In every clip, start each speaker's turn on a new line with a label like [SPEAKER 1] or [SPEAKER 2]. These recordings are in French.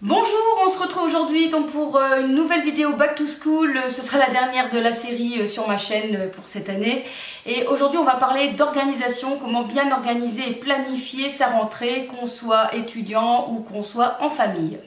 [SPEAKER 1] Bonjour, on se retrouve aujourd'hui donc pour une nouvelle vidéo Back to School. Ce sera la dernière de la série sur ma chaîne pour cette année. Et aujourd'hui on va parler d'organisation, comment bien organiser et planifier sa rentrée, qu'on soit étudiant ou qu'on soit en famille.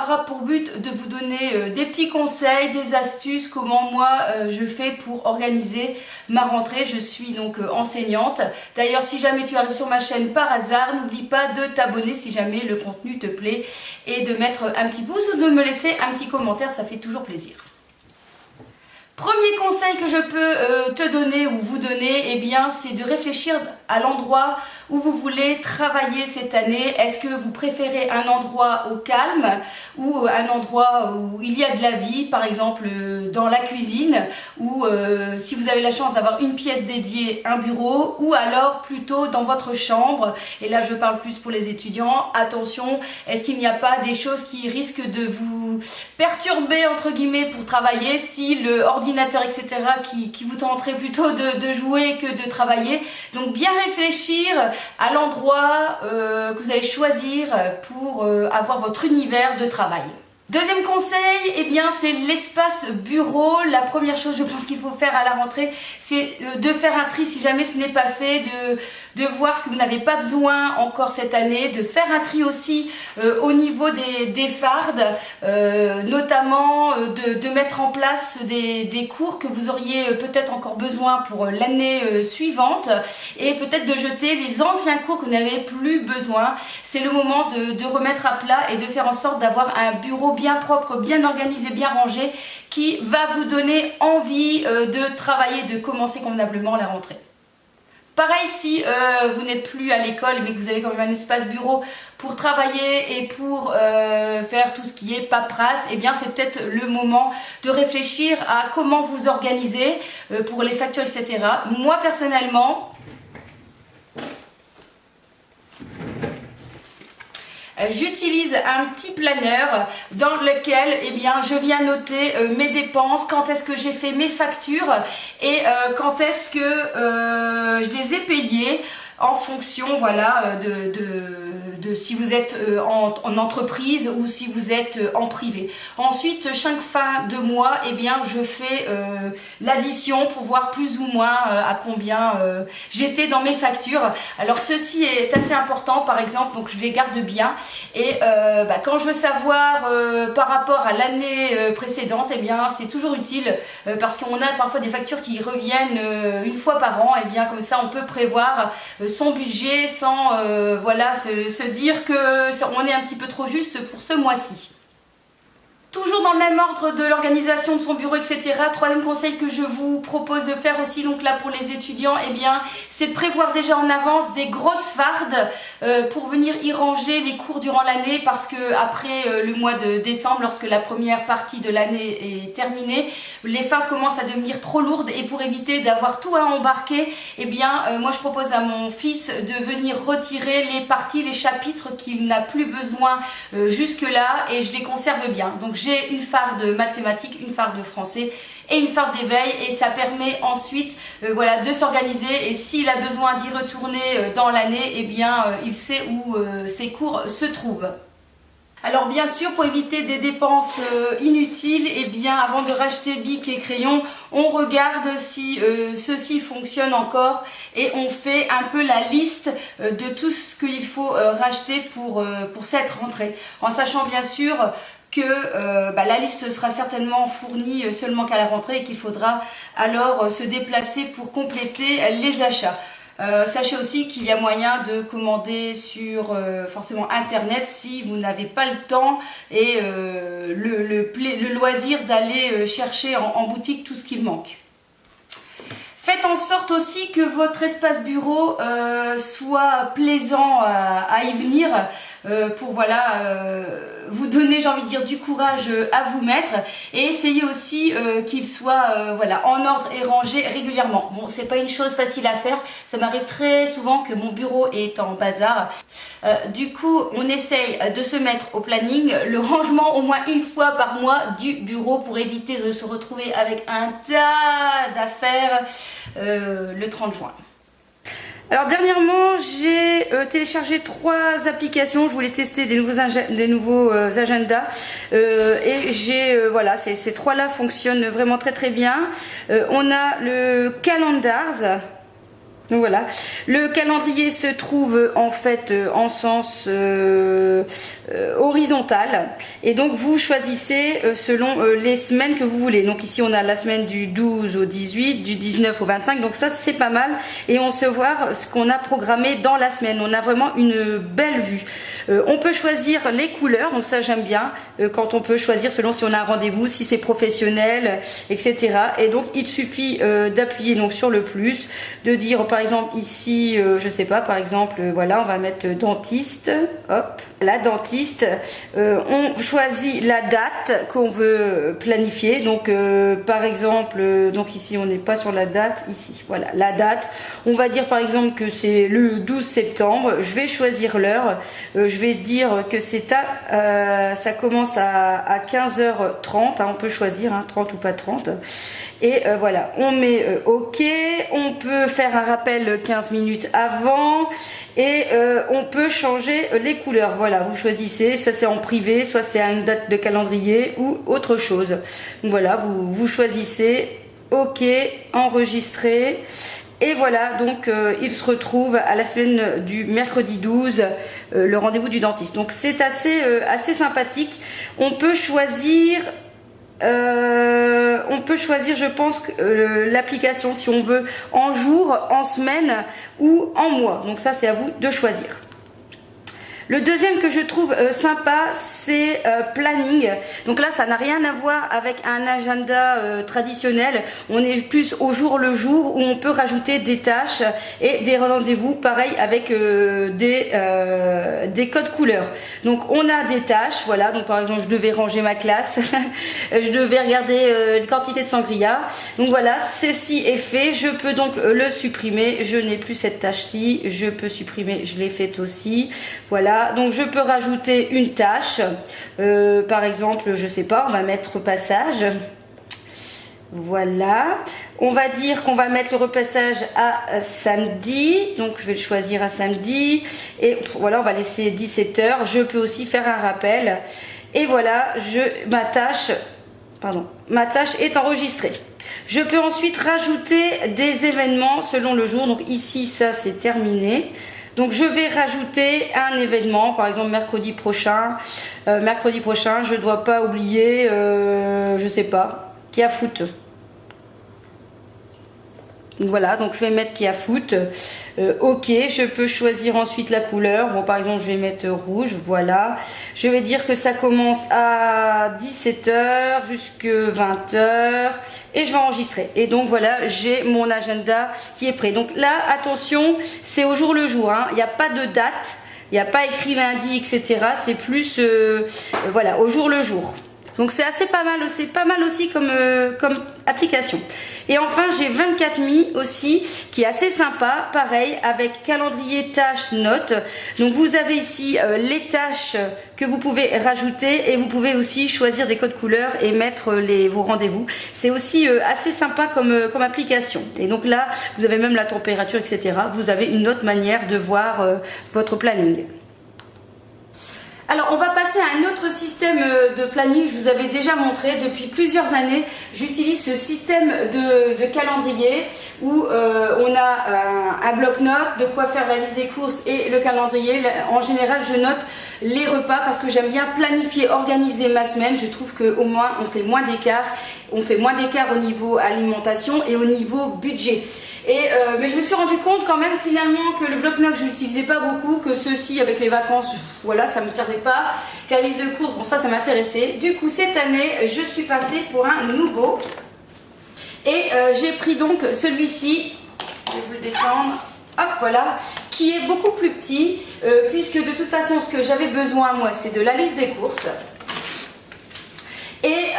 [SPEAKER 1] Aura pour but de vous donner des petits conseils, des astuces, comment moi je fais pour organiser ma rentrée. Je suis donc enseignante. D'ailleurs, si jamais tu arrives sur ma chaîne par hasard, n'oublie pas de t'abonner si jamais le contenu te plaît et de mettre un petit pouce ou de me laisser un petit commentaire, ça fait toujours plaisir. Premier conseil que je peux te donner ou vous donner, eh bien, c'est de réfléchir à l'endroit où vous voulez travailler cette année. Est-ce que vous préférez un endroit au calme ou un endroit où il y a de la vie, par exemple dans la cuisine, ou si vous avez la chance d'avoir une pièce dédiée, un bureau, ou alors plutôt dans votre chambre. Et là, je parle plus pour les étudiants. Attention, est-ce qu'il n'y a pas des choses qui risquent de vous perturber, entre guillemets, pour travailler, style ordinateur, etc., qui vous tenterait plutôt de jouer que de travailler. Donc bien réfléchir à l'endroit que vous allez choisir pour avoir votre univers de travail. Deuxième conseil, eh bien, c'est l'espace bureau. La première chose, je pense qu'il faut faire à la rentrée, c'est de faire un tri si jamais ce n'est pas fait, de voir ce que vous n'avez pas besoin encore cette année, de faire un tri aussi au niveau des fardes, notamment de mettre en place des cours que vous auriez peut-être encore besoin pour l'année suivante et peut-être de jeter les anciens cours que vous n'avez plus besoin. C'est le moment de remettre à plat et de faire en sorte d'avoir un bureau bien propre, bien organisé, bien rangé, qui va vous donner envie de travailler, de commencer convenablement la rentrée. Pareil, si vous n'êtes plus à l'école mais que vous avez quand même un espace bureau pour travailler et pour faire tout ce qui est paperasse, eh bien c'est peut-être le moment de réfléchir à comment vous organiser pour les factures, etc. Moi personnellement, j'utilise un petit planeur dans lequel eh bien, je viens noter mes dépenses, quand est-ce que j'ai fait mes factures et quand est-ce que je les ai payées en fonction voilà, de si vous êtes en entreprise ou si vous êtes en privé. Ensuite, chaque fin de mois, eh bien, je fais l'addition pour voir plus ou moins à combien j'étais dans mes factures. Alors ceci est assez important, par exemple, donc je les garde bien. Et quand je veux savoir par rapport à l'année précédente, eh bien, c'est toujours utile parce qu'on a parfois des factures qui reviennent une fois par an. Et bien, comme ça, on peut prévoir son budget sans voilà, se dire qu'on est un petit peu trop juste pour ce mois-ci. Toujours dans le même ordre de l'organisation de son bureau, etc. Troisième conseil que je vous propose de faire aussi, donc là pour les étudiants, eh bien, c'est de prévoir déjà en avance des grosses fardes pour venir y ranger les cours durant l'année, parce que après le mois de décembre, lorsque la première partie de l'année est terminée, les fardes commencent à devenir trop lourdes et pour éviter d'avoir tout à embarquer, eh bien, moi je propose à mon fils de venir retirer les parties, les chapitres qu'il n'a plus besoin jusque-là et je les conserve bien. Donc j'ai une farde mathématiques, une farde français et une farde d'éveil et ça permet ensuite voilà, de s'organiser et s'il a besoin d'y retourner dans l'année, eh bien il sait où ses cours se trouvent. Alors bien sûr, pour éviter des dépenses inutiles, eh bien avant de racheter bic et crayon, on regarde si ceci fonctionne encore et on fait un peu la liste de tout ce qu'il faut racheter pour cette rentrée. En sachant bien sûr que la liste sera certainement fournie seulement qu'à la rentrée et qu'il faudra alors se déplacer pour compléter les achats. Sachez aussi qu'il y a moyen de commander sur forcément internet si vous n'avez pas le temps et le loisir d'aller chercher en boutique tout ce qu'il manque. Faites en sorte aussi que votre espace bureau soit plaisant à y venir. pour voilà vous donner, j'ai envie de dire, du courage à vous mettre, et essayer aussi qu'il soit voilà, en ordre et rangé régulièrement. Bon, c'est pas une chose facile à faire, ça m'arrive très souvent que mon bureau est en bazar. Du coup, on essaye de se mettre au planning le rangement au moins une fois par mois du bureau pour éviter de se retrouver avec un tas d'affaires le 30 juin. Alors dernièrement, j'ai téléchargé 3 applications. Je voulais tester des nouveaux agendas et j'ai voilà, ces 3-là fonctionnent vraiment très bien. On a le Calendars. Donc voilà, le calendrier se trouve en fait en sens horizontal, et donc vous choisissez selon les semaines que vous voulez. Donc ici on a la semaine du 12 au 18, du 19 au 25, donc ça c'est pas mal, et on sait voir ce qu'on a programmé dans la semaine. On a vraiment une belle vue. On peut choisir les couleurs, donc ça j'aime bien, quand on peut choisir selon si on a un rendez-vous, si c'est professionnel, etc. Et donc il suffit d'appuyer donc sur le plus, de dire par exemple ici, je sais pas, par exemple, voilà, on va mettre dentiste, hop, la dentiste, on choisit la date qu'on veut planifier, donc par exemple, donc ici on n'est pas sur la date, ici, voilà, la date, on va dire par exemple que c'est le 12 septembre, je vais choisir l'heure, je vais dire que c'est ça commence à 15h30, hein, on peut choisir, hein, 30 ou pas 30. Et voilà, on met OK, on peut faire un rappel 15 minutes avant, et on peut changer les couleurs. Voilà, vous choisissez, soit c'est en privé, soit c'est à une date de calendrier ou autre chose. Donc voilà, vous choisissez OK, enregistrer. Et voilà, donc il se retrouve à la semaine du mercredi 12, le rendez-vous du dentiste. Donc c'est assez sympathique. On peut choisir, je pense, l'application si on veut en jour, en semaine ou en mois. Donc ça c'est à vous de choisir. Le deuxième que je trouve sympa, c'est Planning. Donc là, ça n'a rien à voir avec un agenda traditionnel. On est plus au jour le jour, où on peut rajouter des tâches et des rendez-vous, pareil avec des codes couleurs. Donc on a des tâches, voilà. Donc par exemple, je devais ranger ma classe, je devais regarder une quantité de sangria. Donc voilà, ceci est fait. Je peux donc le supprimer. Je n'ai plus cette tâche-ci. Je peux supprimer. Je l'ai faite aussi. Voilà. Donc je peux rajouter une tâche, par exemple, je sais pas, on va mettre repassage. Voilà, on va dire qu'on va mettre le repassage à samedi, donc je vais le choisir à samedi, et voilà, on va laisser 17h. Je peux aussi faire un rappel, et voilà, ma tâche est enregistrée. Je peux ensuite rajouter des événements selon le jour. Donc ici, ça c'est terminé. Donc je vais rajouter un événement, par exemple mercredi prochain. Je dois pas oublier, je sais pas, qu'il y a foot. Voilà, donc je vais mettre qu'il y a foot. OK, je peux choisir ensuite la couleur. Bon, par exemple, je vais mettre rouge, voilà. Je vais dire que ça commence à 17h jusqu'à 20h. Et je vais enregistrer. Et donc voilà, j'ai mon agenda qui est prêt. Donc là, attention, c'est au jour le jour, hein. Il n'y a pas de date, il n'y a pas écrit lundi, etc. C'est plus, voilà, au jour le jour. Donc c'est pas mal aussi comme application. Et enfin j'ai 24Me aussi, qui est assez sympa, pareil, avec calendrier, tâches, notes. Donc vous avez ici les tâches que vous pouvez rajouter, et vous pouvez aussi choisir des codes couleurs et mettre vos rendez-vous. C'est aussi assez sympa comme application. Et donc là, vous avez même la température, etc. Vous avez une autre manière de voir votre planning. Alors on va passer à un autre système de planning. Je vous avais déjà montré depuis plusieurs années. J'utilise ce système de calendrier où on a un bloc-notes, de quoi faire la liste des courses et le calendrier. En général, je note les repas parce que j'aime bien planifier, organiser ma semaine. Je trouve qu'au moins on fait moins d'écart. On fait moins d'écart au niveau alimentation et au niveau budget. Mais je me suis rendu compte quand même finalement que le bloc-notes je l'utilisais pas beaucoup, que ceci avec les vacances, voilà, ça me servait pas, qu'à la liste de courses, bon ça m'intéressait. Du coup cette année je suis passée pour un nouveau, et j'ai pris donc celui-ci, je vais vous le descendre, hop voilà, qui est beaucoup plus petit, puisque de toute façon ce que j'avais besoin moi c'est de la liste des courses et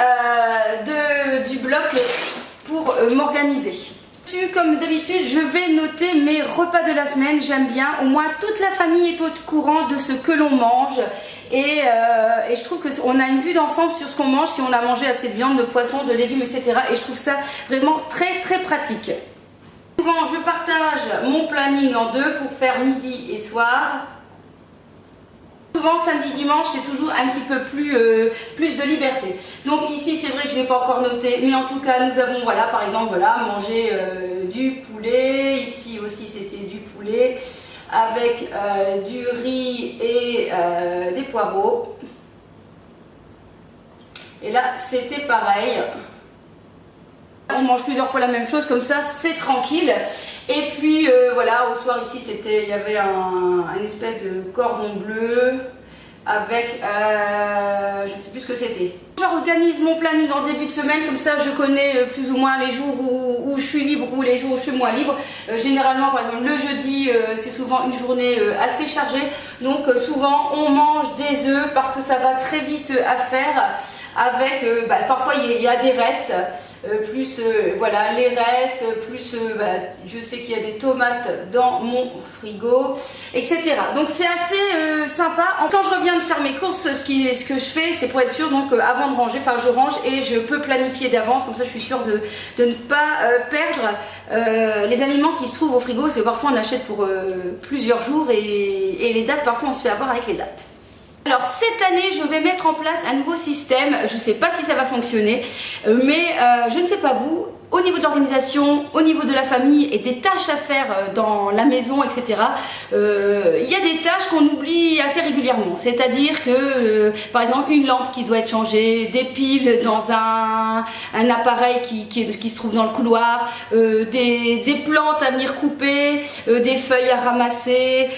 [SPEAKER 1] du bloc pour m'organiser. Comme d'habitude, je vais noter mes repas de la semaine. J'aime bien, au moins toute la famille est au courant de ce que l'on mange et je trouve qu'on a une vue d'ensemble sur ce qu'on mange, si on a mangé assez de viande, de poisson, de légumes, etc. Et je trouve ça vraiment très très pratique. Souvent, je partage mon planning en deux pour faire midi et soir. Souvent samedi dimanche c'est toujours un petit peu plus de liberté. Donc ici c'est vrai que je n'ai pas encore noté, mais en tout cas nous avons voilà par exemple voilà mangé du poulet. Ici aussi c'était du poulet avec du riz et des poireaux. Et là c'était pareil. On mange plusieurs fois la même chose, comme ça c'est tranquille. Et puis voilà, au soir ici il y avait une espèce de cordon bleu avec, je ne sais plus ce que c'était. J'organise mon planning en début de semaine, comme ça je connais plus ou moins les jours où je suis libre ou les jours où je suis moins libre. Généralement par exemple le jeudi c'est souvent une journée assez chargée, donc souvent on mange des œufs parce que ça va très vite à faire. Avec parfois il y a des restes, voilà les restes, je sais qu'il y a des tomates dans mon frigo, etc. Donc c'est assez sympa. Quand je reviens de faire mes courses, ce que je fais c'est pour être sûr, donc avant de ranger, je range et je peux planifier d'avance, comme ça je suis sûre de ne pas perdre les aliments qui se trouvent au frigo. C'est parfois on achète pour plusieurs jours et les dates, parfois on se fait avoir avec les dates. Alors cette année je vais mettre en place un nouveau système, je ne sais pas si ça va fonctionner, mais je ne sais pas vous, au niveau de l'organisation, au niveau de la famille et des tâches à faire dans la maison, etc. Il y a des tâches qu'on oublie assez régulièrement, c'est-à-dire que par exemple une lampe qui doit être changée, des piles dans un appareil qui se trouve dans le couloir, des plantes à venir couper, des feuilles à ramasser,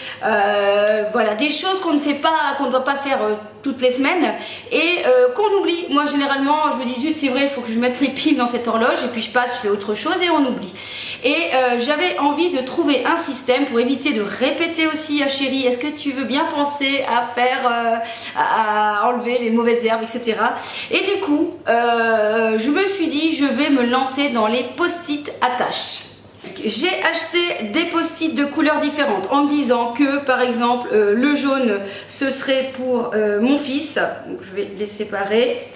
[SPEAKER 1] voilà, des choses qu'on ne fait pas, qu'on ne doit pas faire toutes les semaines et qu'on oublie. Moi généralement je me dis zut c'est vrai, il faut que je mette les piles dans cette horloge et puis je passe, je fais autre chose et on oublie. Et j'avais envie de trouver un système pour éviter de répéter aussi à chérie, est-ce que tu veux bien penser à faire, à enlever les mauvaises herbes, etc. Et du coup je me suis dit je vais me lancer dans les post-it à tâches. J'ai acheté des post-it de couleurs différentes en me disant que par exemple le jaune ce serait pour mon fils, donc je vais les séparer.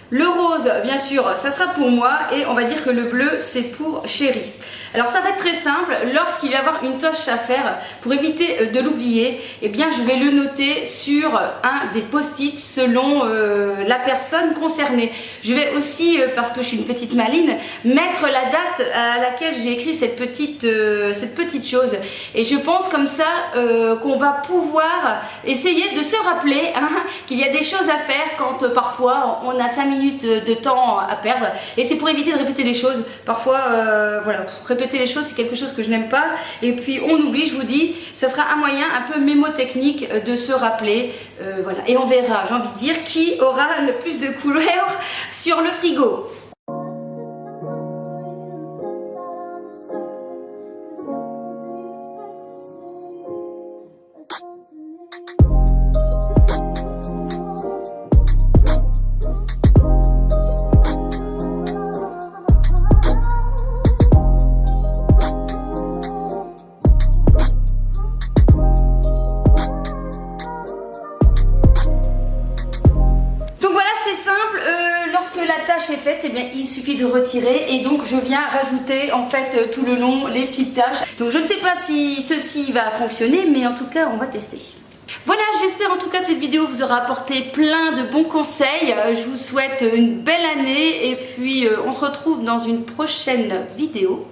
[SPEAKER 1] Le rose bien sûr ça sera pour moi et on va dire que le bleu c'est pour chérie. Alors ça va être très simple, lorsqu'il va y avoir une tâche à faire, pour éviter de l'oublier, eh bien je vais le noter sur un des post-it selon la personne concernée. Je vais aussi, parce que je suis une petite maline, mettre la date à laquelle j'ai écrit cette petite chose. Et je pense comme ça qu'on va pouvoir essayer de se rappeler qu'il y a des choses à faire quand parfois on a 5 minutes de temps à perdre. Et c'est pour éviter de répéter les choses. Parfois, voilà, répéter les choses c'est quelque chose que je n'aime pas et puis on oublie, je vous dis, ça sera un moyen un peu mémotechnique de se rappeler, voilà, et on verra, j'ai envie de dire, qui aura le plus de couleurs sur le frigo. Est faite, eh bien, il suffit de retirer et donc je viens rajouter en fait tout le long les petites tâches. Donc je ne sais pas si ceci va fonctionner, mais en tout cas on va tester. Voilà, j'espère en tout cas que cette vidéo vous aura apporté plein de bons conseils. Je vous souhaite une belle année et puis on se retrouve dans une prochaine vidéo.